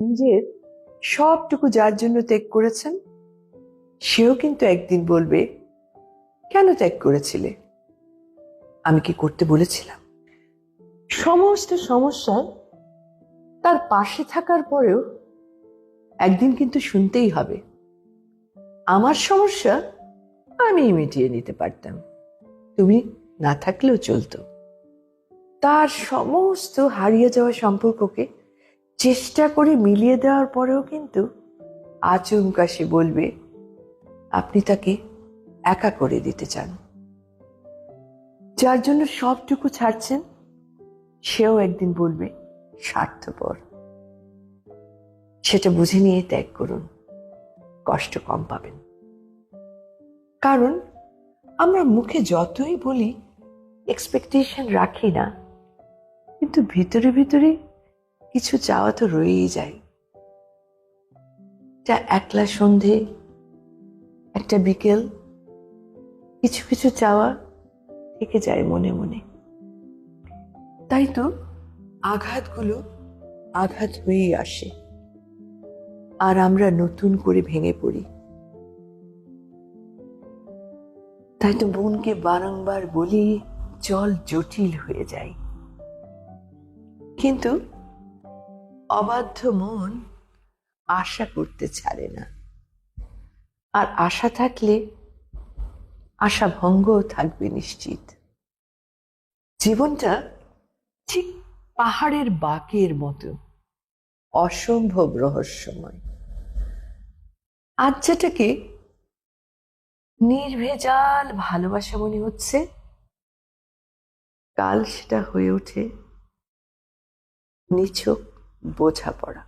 নিজের সবটুকু যার জন্য ত্যাগ করেছেন, সেও কিন্তু একদিন বলবে, কেন ত্যাগ করেছিলে? আমি কি করতে বলেছিলাম? সমস্ত সমস্যায় তার পাশে থাকার পরেও একদিন কিন্তু শুনতেই হবে, আমার সমস্যা আমি মিটিয়ে নিতে পারতাম, তুমি না থাকলেও চলতো। তার সমস্ত হারিয়ে যাওয়া সম্পর্ককে চেষ্টা করে মিলিয়ে দেওয়ার পরেও কিন্তু আচমকা সে বলবে আপনি তাকে একা করে দিতে চান। যার জন্য সবটুকু ছাড়ছেন, সেও একদিন বলবে স্বার্থপর। সেটা বুঝে নিয়ে ত্যাগ করুন, কষ্ট কম পাবেন। কারণ আমরা মুখে যতই বলি এক্সপেকটেশন রাখি না, কিন্তু ভিতরে ভিতরে কিছু চাওয়া তো রয়েই যায়। একটা একলা সন্ধে, একটা বিকেল, কিছু কিছু চাওয়া থেকে যায় মনে মনে। তাই তো আঘাতগুলো আঘাত হয়েই আসে, আর আমরা নতুন করে ভেঙে পড়ি। তাই তো মনকে বারংবার বলি চল জটিল হয়ে যায়, কিন্তু অবাধ্য মন আশা করতে ছাড়ে না। আর আশা থাকলে আশা ভঙ্গও থাকবে নিশ্চিত। জীবনটা ঠিক পাহাড়ের বাঁকের মতো, অসম্ভব রহস্যময়। আজ যেটাকে নির্ভেজাল ভালোবাসা মনে হচ্ছে, কাল সেটা হয়ে ওঠে নিছক বোঝাপড়া।